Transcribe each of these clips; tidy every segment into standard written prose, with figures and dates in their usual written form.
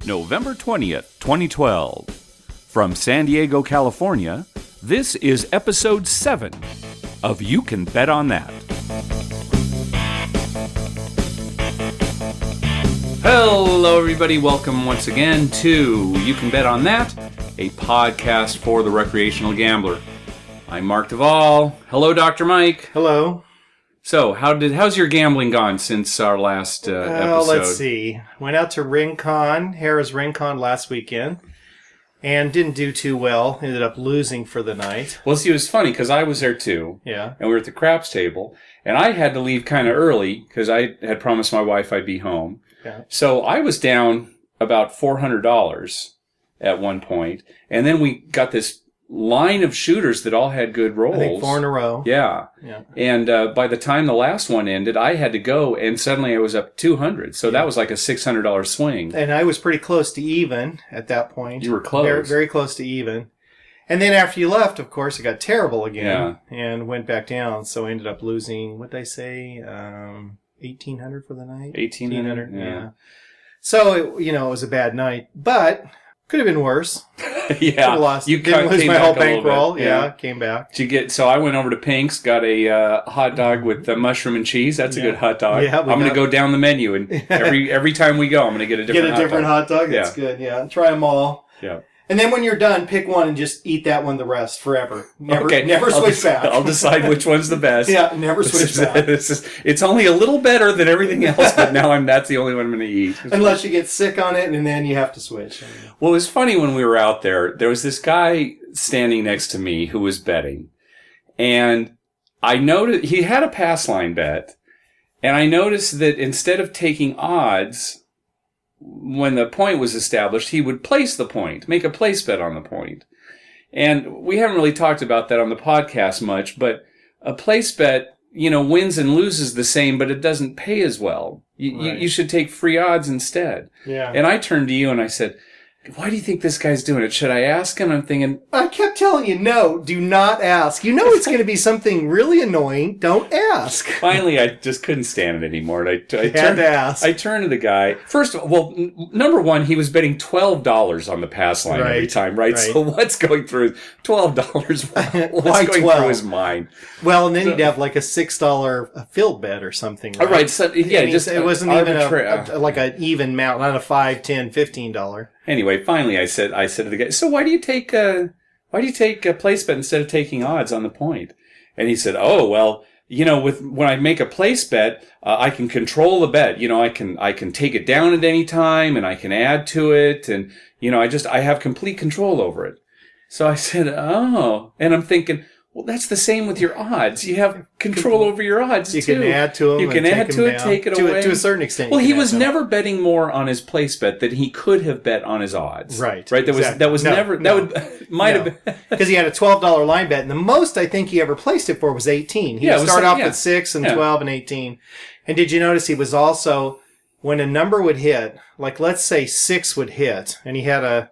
November 20th, 2012. From San Diego, California, this is episode 7 of You Can Bet on That. Hello, everybody. Welcome once again to You Can Bet on That, a podcast for the recreational gambler. I'm Mark Duvall. Hello, Dr. Mike. Hello. So, how's your gambling gone since our last episode? Let's see. Went out to Harrah's Rincon last weekend, and didn't do too well. Ended up losing for the night. Well, see, it was funny because I was there too. Yeah. And we were at the craps table, and I had to leave kind of early because I had promised my wife I'd be home. Yeah. So I was down about $400 at one point, and then we got this line of shooters that all had good rolls. I think 4 in a row. Yeah. And by the time the last one ended, I had to go, and suddenly I was up 200. So that was like a $600 swing. And I was pretty close to even at that point. You were close. Very, very close to even. And then after you left, of course, it got terrible again. Yeah. And went back down. So I ended up losing, what'd I say, $1,800 for the night? $1,800? Yeah. So, it was a bad night. But could have been worse. Yeah, lost. You didn't lose my whole bankroll. Yeah, came back. So I went over to Pink's, got a hot dog with mushroom and cheese. That's a good hot dog. Yeah, I'm going to go down the menu, and every time we go, I'm going to get a different hot dog. That's good. Yeah, try them all. Yeah. And then when you're done, pick one and just eat that one the rest forever. Never switch back. I'll decide which one's the best. Yeah, never switch back. It's only a little better than everything else, but now that's the only one I'm going to eat. Unless you get sick on it, and then you have to switch. Well, it was funny when we were out there. There was this guy standing next to me who was betting, and I noticed he had a pass line bet, and I noticed that instead of taking odds when the point was established, he would place the point, make a place bet on the point. And we haven't really talked about that on the podcast much, but a place bet, wins and loses the same, but it doesn't pay as well. You should take free odds instead. Yeah. And I turned to you and I said, why do you think this guy's doing it? Should I ask him? I'm thinking, I kept telling you, no, do not ask. It's going to be something really annoying. Don't ask. Finally, I just couldn't stand it anymore. And I had to ask. I turned to the guy. First of all, number one, he was betting $12 on the pass line every time, right? So what's going through $12? What's going through his mind? Well, and then he'd have like a $6 field bet or something, right? Right. So, it wasn't even like an even amount, not a $5, $10, $15. Anyway, finally, I said to the guy, so why do you take a place bet instead of taking odds on the point? And he said, oh, well, when I make a place bet, I can control the bet. I can take it down at any time, and I can add to it, and I have complete control over it. So I said, oh, and I'm thinking, well, that's the same with your odds. You have control over your odds, too. You can add to them. You can add to it, take it away. To a certain extent. Well, he was never betting more on his place bet than he could have bet on his odds. Right. Right. That was never. Might have been because he had a $12 line bet, and the most I think he ever placed it for was 18. He would start off with 6 and 12 and 18. And did you notice he was also, when a number would hit, like let's say 6 would hit, and he had a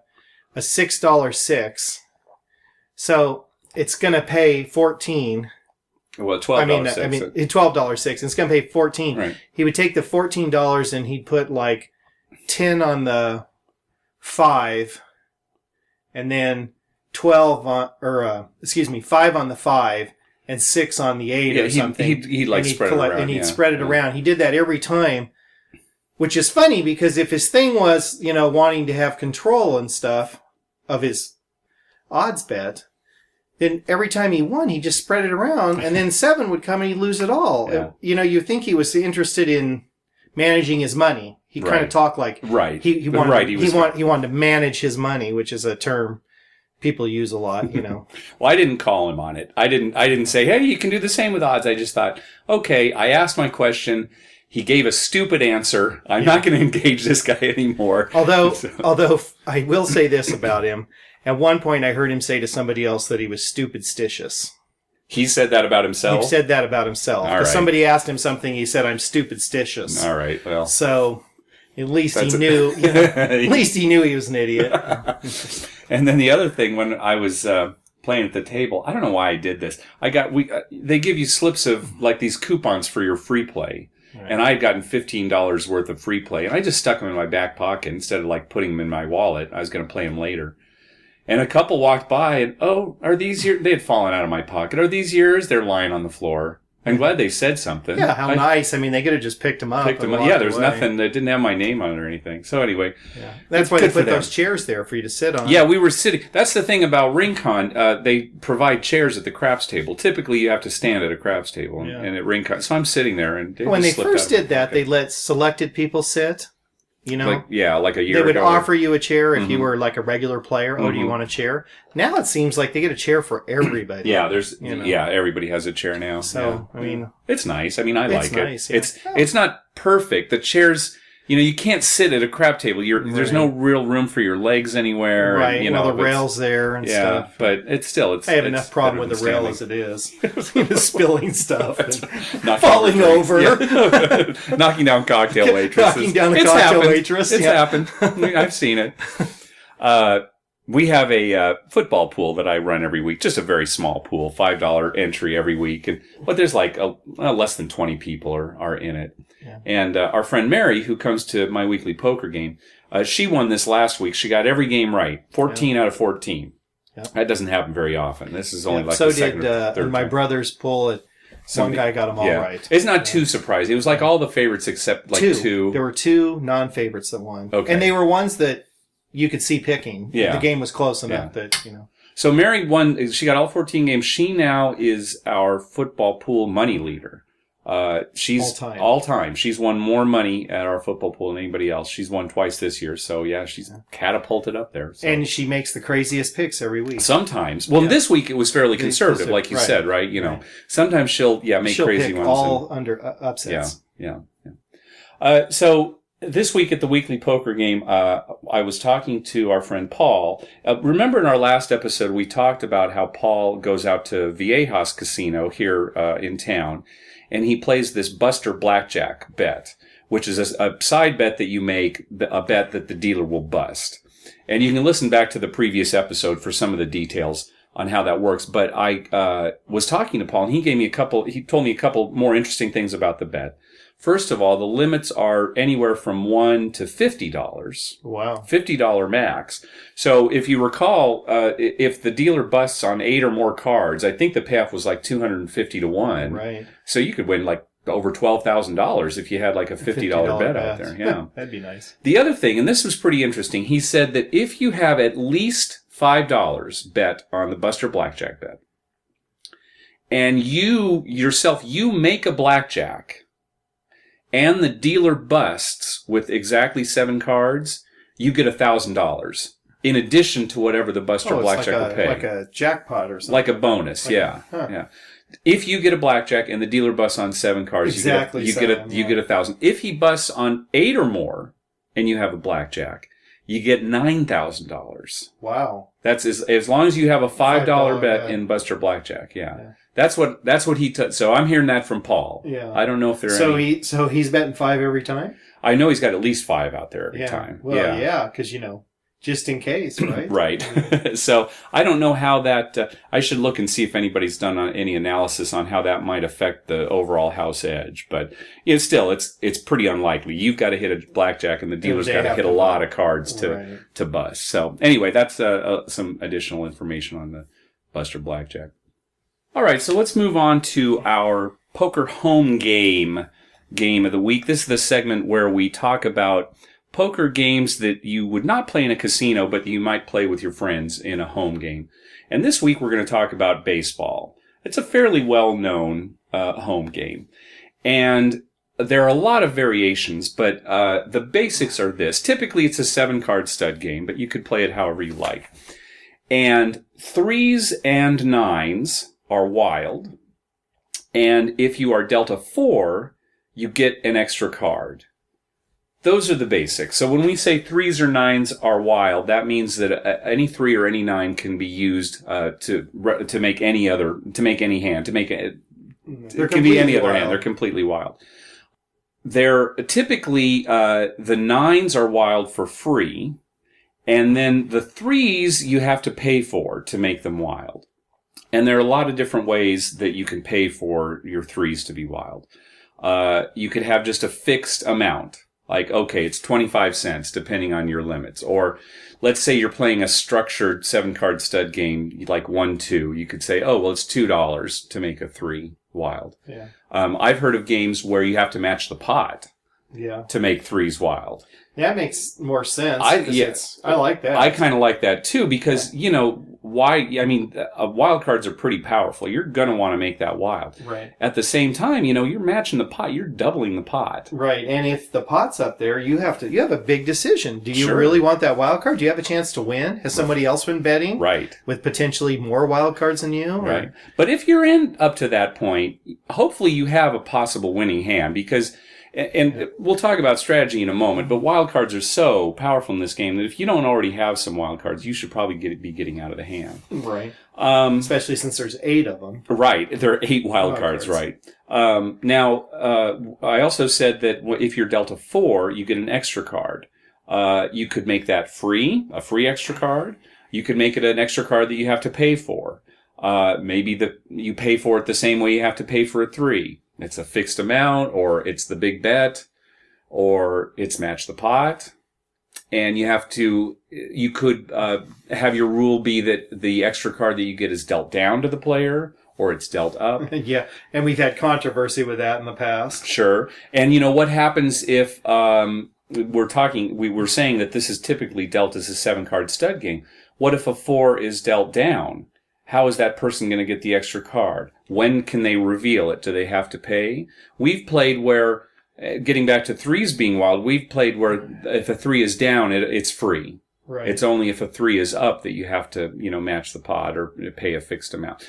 $6 6, so it's going to pay 14. Well, $12. I mean, $12 6. And it's going to pay 14. Right. He would take the $14 and he'd put like 10 on the 5, and then 5 on the 5, and 6 on the 8 or something. He'd spread it around. And he'd spread it around. He did that every time, which is funny because if his thing was, wanting to have control and stuff of his odds bet, then every time he won, he just spread it around, and then 7 would come and he'd lose it all. Yeah. You think he was interested in managing his money. He kind of talked like he wanted to manage his money, which is a term people use a lot. Well, I didn't call him on it. I didn't say, hey, you can do the same with odds. I just thought, okay, I asked my question. He gave a stupid answer. I'm not going to engage this guy anymore. Although I will say this about him. At one point, I heard him say to somebody else that he was stupid-stitious. He said that about himself? He said that about himself. Because somebody asked him something, he said, I'm stupid-stitious. All right, well. So, at least he knew, at least he knew he was an idiot. And then the other thing, when I was playing at the table, I don't know why I did this. They give you slips of, like, these coupons for your free play. and I had gotten $15 worth of free play, and I just stuck them in my back pocket instead of like putting them in my wallet. I was going to play them later. And a couple walked by and, are these yours? They had fallen out of my pocket. Are these yours? They're lying on the floor. I'm glad they said something. Yeah, how nice. I mean, they could have just picked them up. Yeah, there's nothing that didn't have my name on it or anything. So anyway. Yeah. That's why they put those chairs there for you to sit on. Yeah, we were sitting. That's the thing about RingCon. They provide chairs at the craps table. Typically, you have to stand at a craps table and at RingCon. So I'm sitting there. And when they first did that, they let selected people sit. You know, like a year ago. They would offer you a chair if you were like a regular player. Oh, do you want a chair? Now it seems like they get a chair for everybody. Yeah, everybody has a chair now. So, I mean, it's nice. I mean, I like nice, it. It's not perfect. The chairs, you can't sit at a crap table. There's no real room for your legs anywhere. Right. And, the rail's there and stuff. But it's I have enough problem with the rail as it is. Spilling stuff. Falling over. Yeah. Knocking down cocktail waitresses. Knocking down a cocktail waitress. It's happened. I've seen it. We have a football pool that I run every week. Just a very small pool, $5 entry every week. But there's like less than 20 people are in it. Yeah. And our friend Mary, who comes to my weekly poker game, she won this last week. She got every game right, 14 out of 14. Yeah. That doesn't happen very often. This is only like the second or third my time. brother's pool. One guy got them all right. It's not too surprising. It was like all the favorites except like two. There were two non-favorites that won. Okay. And they were ones that you could see picking. Yeah. The game was close enough that. So Mary won. She got all 14 games. She now is our football pool money leader. She's all time. She's won more money at our football pool than anybody else. She's won twice this year. So she's catapulted up there. So. And she makes the craziest picks every week. Sometimes. Well, this week it was fairly conservative, like you said, right? Sometimes she'll make crazy ones. All under upsets. Yeah. So this week at the weekly poker game, I was talking to our friend Paul. Remember in our last episode, we talked about how Paul goes out to Viejas Casino here in town, and he plays this Buster Blackjack bet, which is a side bet that you make, a bet that the dealer will bust. And you can listen back to the previous episode for some of the details on how that works. But I was talking to Paul, and he told me a couple more interesting things about the bet. First of all, the limits are anywhere from $1 to $50. Wow. $50 max. So if you recall, if the dealer busts on 8 or more cards, I think the payoff was like 250 to 1. Right. So you could win like over $12,000 if you had like a $50 bet out there. Yeah. That'd be nice. The other thing, and this was pretty interesting, he said that if you have at least $5 bet on the Buster Blackjack bet, and you make a blackjack, and the dealer busts with exactly 7 cards, you get $1,000 in addition to whatever the Buster Blackjack will pay. Like a jackpot or something. Like a bonus, yeah. If you get a blackjack and the dealer busts on 7 cards, you get $1,000. If he busts on 8 or more and you have a blackjack, you get $9,000. Wow. That's as long as you have a $5 bet in Buster Blackjack. Yeah. That's what he so I'm hearing that from Paul. Yeah. I don't know if there are So he's betting 5 every time? I know he's got at least 5 out there every time. Well, because just in case, right? Right. So I don't know how that. I should look and see if anybody's done any analysis on how that might affect the overall house edge. But it's pretty unlikely. You've got to hit a blackjack, and the dealer's got to hit a lot of cards to bust. So anyway, that's some additional information on the Buster Blackjack. All right, so let's move on to our poker home game of the week. This is the segment where we talk about poker games that you would not play in a casino, but you might play with your friends in a home game. And this week we're going to talk about baseball. It's a fairly well-known home game. And there are a lot of variations, but the basics are this. Typically it's a 7-card stud game, but you could play it however you like. And 3s and 9s are wild. And if you are dealt a 4, you get an extra card. Those are the basics. So when we say 3s or 9s are wild, that means that any 3 or any 9 can be used to make any hand. It can be any other hand. They're completely wild. They're typically the 9s are wild for free, and then the 3s you have to pay for to make them wild. And there are a lot of different ways that you can pay for your 3s to be wild. You could have just a fixed amount. Like, okay, it's 25 cents depending on your limits. Or let's say you're playing a structured 7-card stud game, like 1-2. You could say, oh, well, it's $2 to make a 3 wild. Yeah. I've heard of games where you have to match the pot to make 3s wild. That makes more sense. I like that. I kind of like that too because, wild cards are pretty powerful. You're going to want to make that wild. Right. At the same time, you're matching the pot. You're doubling the pot. Right. And if the pot's up there, you have a big decision. Do you really want that wild card? Do you have a chance to win? Has somebody else been betting? Right. With potentially more wild cards than you? Right. But if you're up to that point, hopefully you have a possible winning hand because... And we'll talk about strategy in a moment, but wild cards are so powerful in this game that if you don't already have some wild cards, you should probably be getting out of the hand. Right. Especially since there's 8 of them. Right. There are 8 wild cards, right. Now, I also said that if you're dealt a 4, you get an extra card. You could make that a free extra card. You could make it an extra card that you have to pay for. Maybe you pay for it the same way you have to pay for a 3. It's a fixed amount, or it's the big bet, or it's match the pot. And you could have your rule be that the extra card that you get is dealt down to the player, or it's dealt up. Yeah, and we've had controversy with that in the past. Sure. And what happens if we were saying that this is typically dealt as a 7-card stud game. What if a 4 is dealt down? How is that person going to get the extra card? When can they reveal it? Do they have to pay? We've played where, getting back to 3s being wild, we've played where if a 3 is down, it's free. Right. It's only if a 3 is up that you have to, match the pot or pay a fixed amount.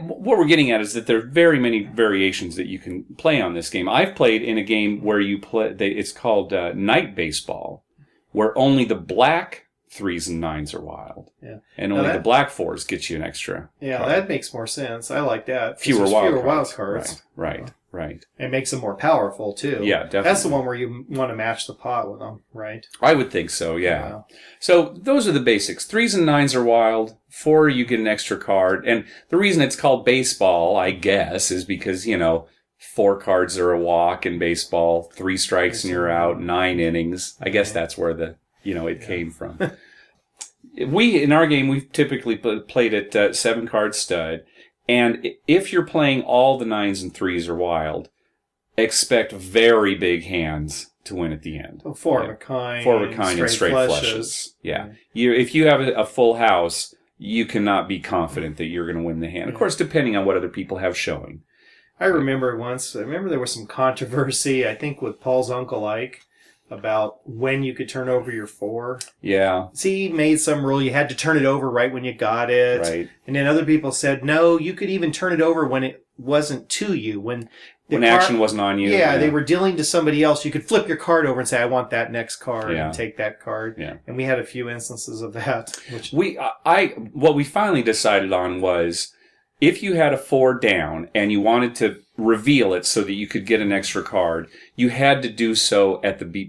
What we're getting at is that there are very many variations that you can play on this game. I've played in a game where it's called night baseball, where only the black 3s and 9s are wild. Yeah. And only the black 4s get you an extra card. That makes more sense. I like that. Fewer wild cards. Right. It makes them more powerful, too. Yeah, definitely. That's the one where you want to match the pot with them, right? I would think so, yeah. So those are the basics. 3s and 9s are wild. 4, you get an extra card. And the reason it's called baseball, I guess, is because, 4 cards are a walk in baseball, 3 strikes and you're out, 9 innings. I guess that's where it came from. In our game, we've typically played at 7-card stud. And if you're playing all the 9s and 3s are wild, expect very big hands to win at the end. 4 of a kind. 4 of a kind and straight flushes. Yeah. If you have a full house, you cannot be confident that you're going to win the hand. Of course, depending on what other people have showing. I remember there was some controversy, I think, with Paul's Uncle Ike, about when you could turn over your 4. Yeah. See, he made some rule. You had to turn it over right when you got it. Right. And then other people said, no, you could even turn it over when it wasn't to you. When action wasn't on you. Yeah, they were dealing to somebody else. You could flip your card over and say, I want that next card, and take that card. Yeah. And we had a few instances of that. What we finally decided on was, if you had a 4 down and you wanted to reveal it so that you could get an extra card, you had to do so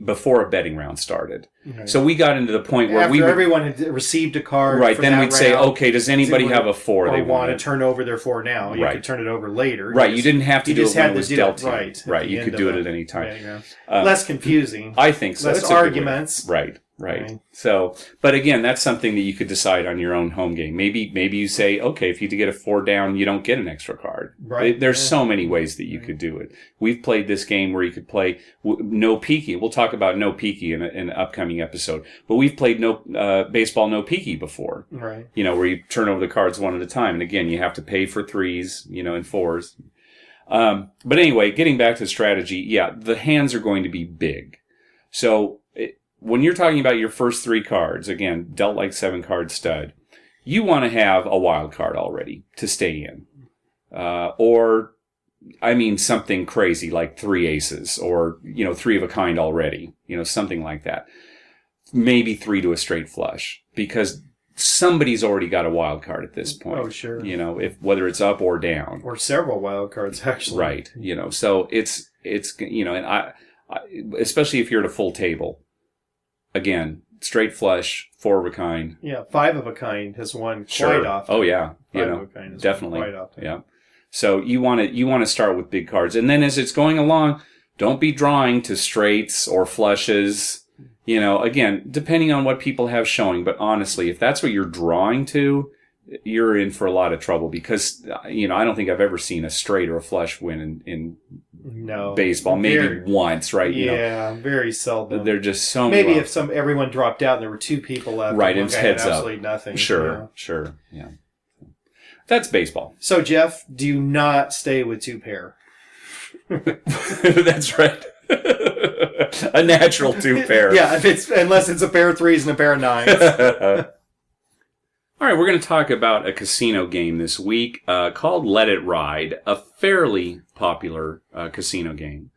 before a betting round started. Okay. So we got into the point where everyone had received a card. Right. Then we'd say, okay, does anybody have a 4 they want to turn over their 4 now? You could turn it over later. Right. You didn't have to do it when it was dealt. Right. You could do it at any time. Less confusing. I think so. Less arguments. Right. So, but again, that's something that you could decide on your own home game. Maybe you say, okay, if you get a 4 down, you don't get an extra card. Right. There's so many ways that you could do it. We've played this game where you could play no peeky. We'll talk about no peeky in an upcoming episode. But we've played baseball no peeky before. Right. Where you turn over the cards one at a time. And again, you have to pay for 3s, and 4s. But anyway, getting back to strategy, the hands are going to be big. So when you're talking about your first 3 cards, again, dealt like 7-card stud, you want to have a wild card already to stay in. Something crazy like 3 aces or, 3 of a kind already, something like that. Maybe 3 to a straight flush because somebody's already got a wild card at this point. Oh, sure. Whether it's up or down. Or several wild cards, actually. Right. So it's and I especially if you're at a full table. Again, straight flush, 4 of a kind. Yeah, 5 of a kind has won quite often. Oh, yeah. 5 of a kind has definitely. won quite often. Yeah. So you want to start with big cards. And then as it's going along, don't be drawing to straights or flushes. Again, depending on what people have showing. But honestly, if that's what you're drawing to, you're in for a lot of trouble because, I don't think I've ever seen a straight or a flush win in baseball. Maybe once, right? Very seldom. They're just so maybe if everyone dropped out and there were two people left. Right, and it's heads up. Absolutely nothing. Sure. Yeah. That's baseball. So, Jeff, do not stay with two pair. That's right. A natural two pair. Yeah, unless it's a pair of threes and a pair of nines. All right, we're going to talk about a casino game this week called Let It Ride, a fairly popular casino game.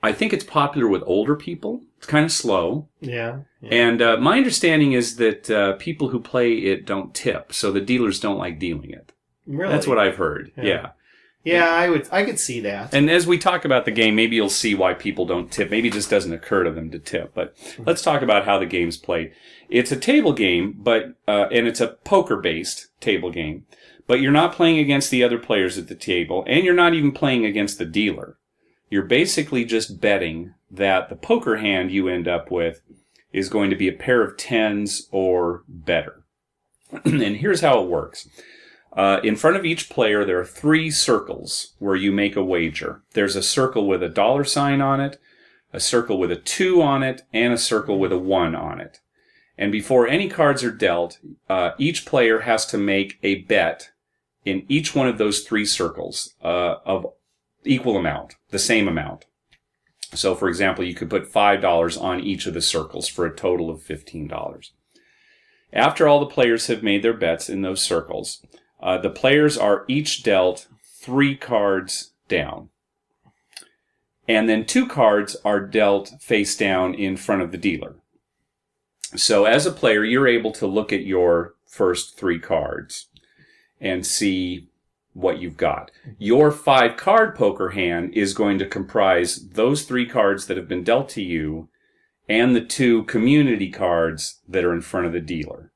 I think it's popular with older people. It's kind of slow. Yeah. And my understanding is that people who play it don't tip, so the dealers don't like dealing it. Really? That's what I've heard. Yeah. Yeah, I could see that. And as we talk about the game, maybe you'll see why people don't tip. Maybe it just doesn't occur to them to tip. But let's talk about how the game's played. It's a table game, but and it's a poker-based table game. But you're not playing against the other players at the table, and you're not even playing against the dealer. You're basically just betting that the poker hand you end up with is going to be a pair of tens or better. And here's how it works. In front of each player, there are 3 circles where you make a wager. There's a circle with a $sign on it, a circle with a 2 on it, and a circle with a 1 on it. And before any cards are dealt, each player has to make a bet in each one of those 3 circles of equal amount, the same amount. So, for example, you could put $5 on each of the circles for a total of $15. After all the players have made their bets in those circles, the players are each dealt 3 cards down. And then 2 cards are dealt face down in front of the dealer. So as a player, you're able to look at your first 3 cards and see what you've got. Your 5-card poker hand is going to comprise those 3 cards that have been dealt to you and the 2 community cards that are in front of the dealer.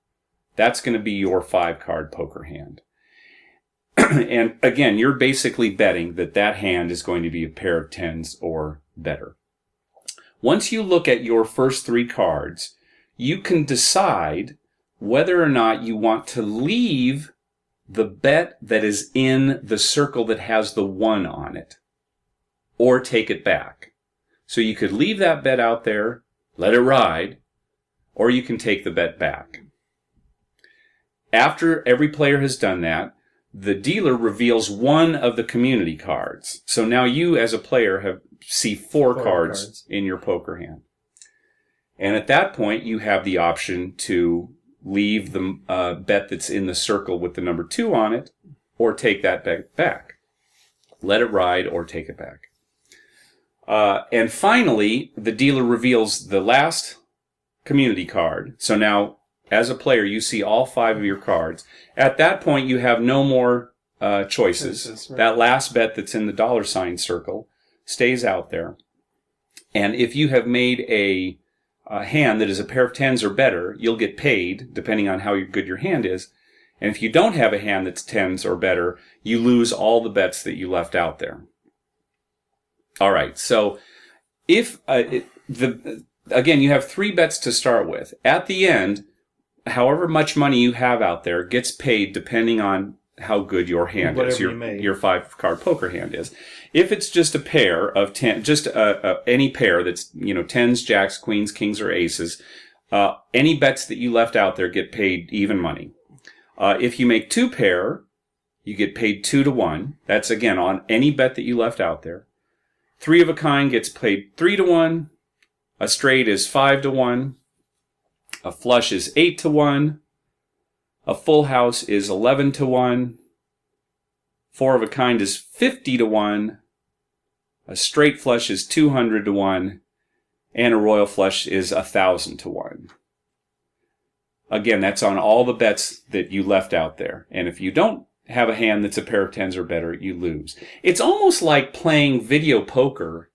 That's going to be your 5-card poker hand. And again, you're basically betting that hand is going to be a pair of tens or better. Once you look at your first 3 cards, you can decide whether or not you want to leave the bet that is in the circle that has the 1 on it, or take it back. So you could leave that bet out there, let it ride, or you can take the bet back. After every player has done that, the dealer reveals one of the community cards. So now you, as a player, see 4 cards in your poker hand. And at that point, you have the option to leave the bet that's in the circle with the number 2 on it, or take that bet back. Let it ride or take it back. And finally, the dealer reveals the last community card. So now, as a player, you see all 5 of your cards. At that point, you have no more choices. Right. That last bet that's in the $sign circle stays out there. And if you have made a hand that is a pair of tens or better, you'll get paid, depending on how good your hand is. And if you don't have a hand that's tens or better, you lose all the bets that you left out there. All right, so if again, you have 3 bets to start with. At the end, however much money you have out there gets paid depending on how good your hand is, your 5-card poker hand is. If it's just a pair of 10, just any pair that's, tens, jacks, queens, kings, or aces, any bets that you left out there get paid even money. If you make 2 pair, you get paid 2 to 1. That's again on any bet that you left out there. 3 of a kind gets paid 3 to 1. A straight is 5 to 1. A flush is 8 to 1. A full house is 11 to 1. 4 of a kind is 50 to 1. A straight flush is 200 to 1. And a royal flush is 1,000 to 1. Again, that's on all the bets that you left out there. And if you don't have a hand that's a pair of tens or better, you lose. It's almost like playing video poker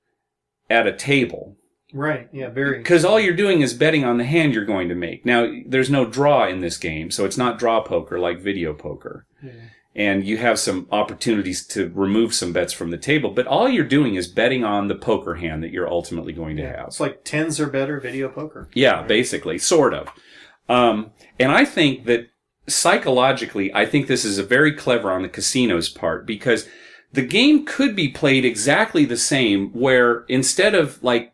at a table. Right, yeah, very. Because all you're doing is betting on the hand you're going to make. Now, there's no draw in this game, so it's not draw poker like video poker. Yeah. and you have some opportunities to remove some bets from the table. But all you're doing is betting on the poker hand that you're ultimately going to have. It's like tens or better video poker. Yeah, right? Basically, sort of. And I think that psychologically, I think this is a very clever on the casino's part, because the game could be played exactly the same, where instead of like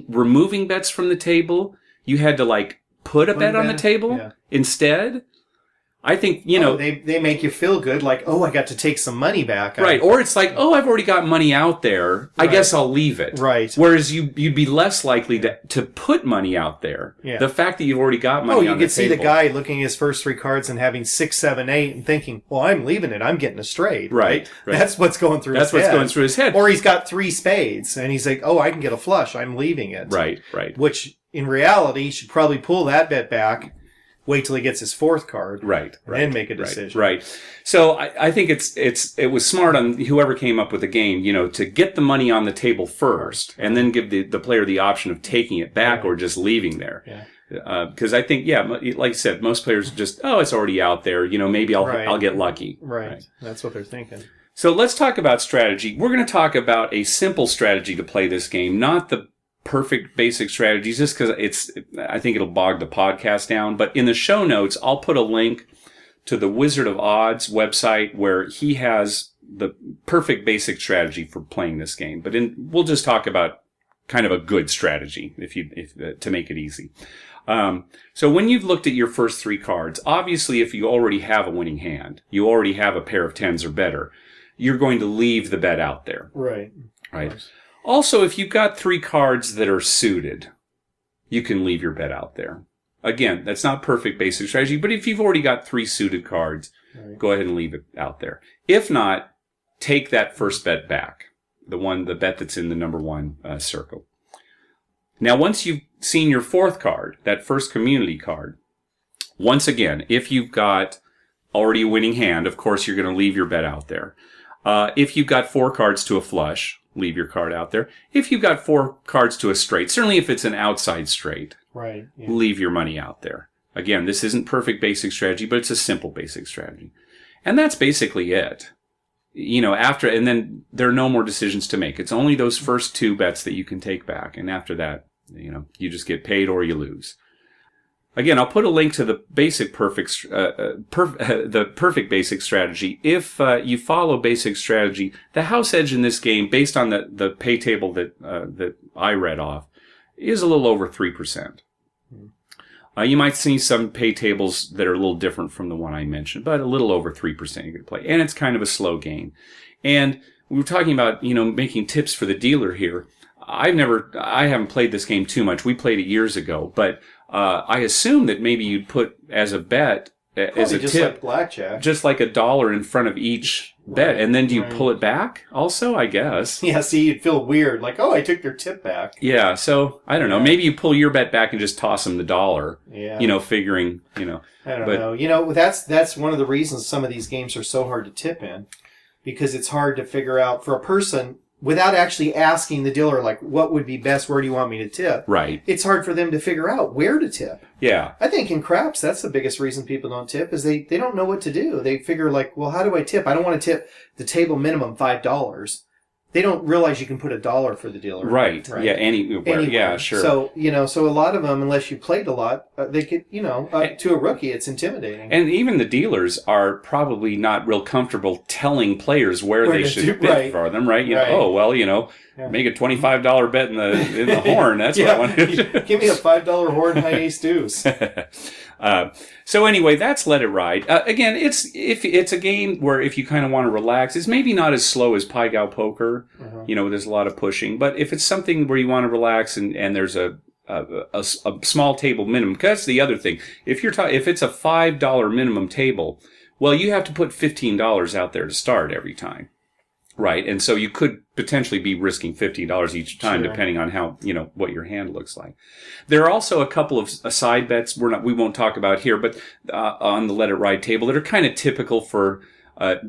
removing bets from the table, you had to like put a bet on the table instead. I think, they make you feel good, like, oh, I got to take some money back. Right. Or it's like, oh, I've already got money out there. I guess I'll leave it. Right. Whereas you'd be less likely to put money out there. Yeah. The fact that you've already got money on the table. Oh, you could see the guy looking at his first 3 cards and having 6, 7, 8 and thinking, well, I'm leaving it. I'm getting a straight. Right. That's what's going through his head. That's what's going through his head. Or he's got 3 spades and he's like, oh, I can get a flush. I'm leaving it. Right. Which, in reality, he should probably pull that bet back. Wait till he gets his 4th card, right? And then make a decision, right? So I think it was smart on whoever came up with the game, to get the money on the table first, and then give the player the option of taking it back or just leaving there. Yeah. Because I think, like you said, most players just, it's already out there. Maybe I'll get lucky. Right. That's what they're thinking. So let's talk about strategy. We're going to talk about a simple strategy to play this game, not the perfect basic strategies, just because I think it'll bog the podcast down. But in the show notes, I'll put a link to the Wizard of Odds website where he has the perfect basic strategy for playing this game. But we'll just talk about kind of a good strategy to make it easy. So when you've looked at your first 3 cards, obviously if you already have a winning hand, you already have a pair of 10s or better, you're going to leave the bet out there. Right. Also, if you've got 3 cards that are suited, you can leave your bet out there. Again, that's not perfect basic strategy, but if you've already got 3 suited cards, go ahead and leave it out there. If not, take that first bet back, the bet that's in the number 1 circle. Now, once you've seen your 4th card, that first community card, once again, if you've got already a winning hand, of course, you're going to leave your bet out there. If you've got 4 cards to a flush, leave your card out there. If you've got 4 cards to a straight, certainly if it's an outside straight, leave your money out there. Again, this isn't perfect basic strategy, but it's a simple basic strategy. And that's basically it. And then there are no more decisions to make. It's only those first 2 bets that you can take back. And after that, you just get paid or you lose. Again, I'll put a link to the the perfect basic strategy. If you follow basic strategy, the house edge in this game, based on the pay table that I read off, is a little over 3%. You might see some pay tables that are a little different from the one I mentioned, but a little over 3% you could play. And it's kind of a slow game. And we were talking about, making tips for the dealer here. I haven't played this game too much. We played it years ago, but I assume that maybe you'd put as a bet, as a just tip, like blackjack, just like $1 in front of each bet, and then do you pull it back? Also, I guess. Yeah. See, you'd feel weird, like, oh, I took their tip back. Yeah. So I don't know. Maybe you pull your bet back and just toss them the $1. Yeah. Figuring. I don't know. That's one of the reasons some of these games are so hard to tip in, because it's hard to figure out for a person. Without actually asking the dealer, like, what would be best? Where do you want me to tip? Right. It's hard for them to figure out where to tip. Yeah. I think in craps, that's the biggest reason people don't tip, is they don't know what to do. They figure, like, well, how do I tip? I don't want to tip the table minimum $5. They don't realize you can put $1 for the dealer. Right. Yeah. Anywhere. Yeah, sure. So, so a lot of them, unless you played a lot, they could, to a rookie, it's intimidating. And even the dealers are probably not real comfortable telling players where they should bid for them, right? Make a $25 bet in the horn. That's what I want to do. Give me a $5 horn high ace deuce. So anyway, that's Let It Ride. Again, it's a game where if you kind of want to relax, it's maybe not as slow as Pai Gow Poker. There's a lot of pushing. But if it's something where you want to relax and there's a small table minimum, because that's the other thing. If it's a $5 minimum table, well, you have to put $15 out there to start every time. Right. And so you could potentially be risking $50 each time, depending on how, what your hand looks like. There are also a couple of side bets we won't talk about here, but on the Let It Ride table that are kind of typical for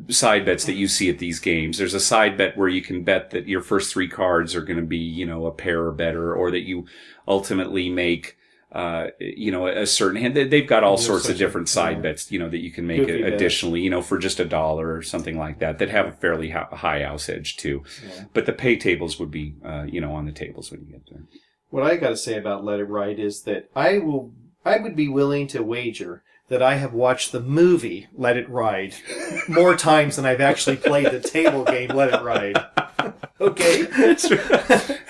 side bets that you see at these games. There's a side bet where you can bet that your first 3 cards are going to be, a pair or better, or that you ultimately make a certain hand. They've got all sorts of different side bets, that you can make additionally, for just $1 or something like that have a fairly high house edge too. Yeah. But the pay tables would be, on the tables when you get there. What I got to say about Let It Ride is that I would be willing to wager that I have watched the movie Let It Ride more times than I've actually played the table game Let It Ride. Okay. That's right.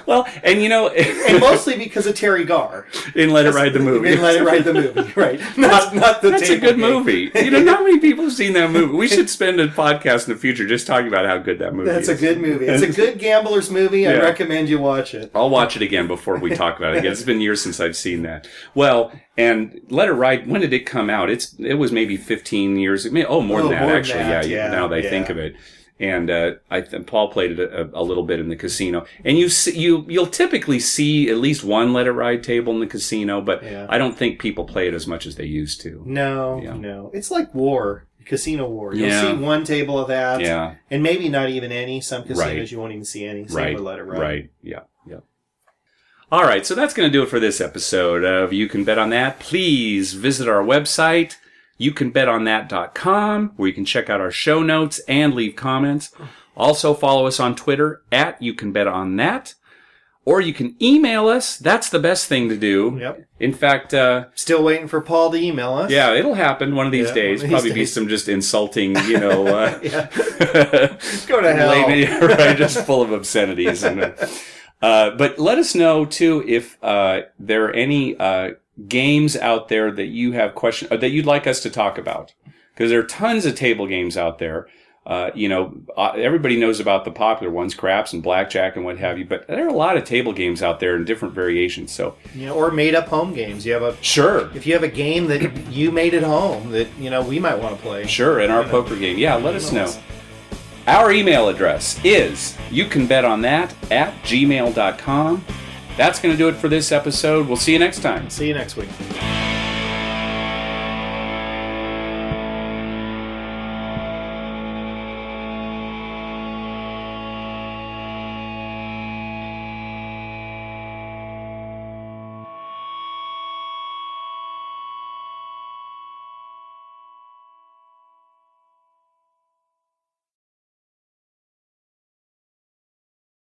Well, and and mostly because of Terry Garr. In Let It Ride the movie. In Let It Ride the movie, right. Not the That's a good movie. Not many people have seen that movie. We should spend a podcast in the future just talking about how good that movie is. That's a good movie. It's a good gambler's movie. I recommend you watch it. I'll watch it again before we talk about it again. It's been years since I've seen that. Well, and Let It Ride, when did it come out? It was maybe 15 years. More than that, actually. Now that I think of it. And Paul played it a little bit in the casino. And you'll typically see at least one Let It Ride table in the casino, but I don't think people play it as much as they used to. No. It's like war, casino war. You'll see one table of that, and maybe not even any. Some casinos you won't even see any. Same with Let It Ride. Right, yeah. All right, so that's going to do it for this episode of You Can Bet on That. Please visit our website, youcanbetonthat.com, where you can check out our show notes and leave comments. Also follow us on Twitter @YouCanBetOnThat, or you can email us. That's the best thing to do. Yep. In fact, still waiting for Paul to email us. Yeah, it'll happen one of these days. Probably be some just insulting, Go to hell. Right, just full of obscenities. But let us know too if there are any games out there that you have questions that you'd like us to talk about, because there are tons of table games out there. Everybody knows about the popular ones, craps and blackjack and what have you, but there are a lot of table games out there in different variations. So, or made up home games. You have if you have a game that you made at home that we might want to play. Sure, in our poker game. Yeah, let us know. Our email address is youcanbetonthat@gmail.com. That's going to do it for this episode. We'll see you next time. See you next week.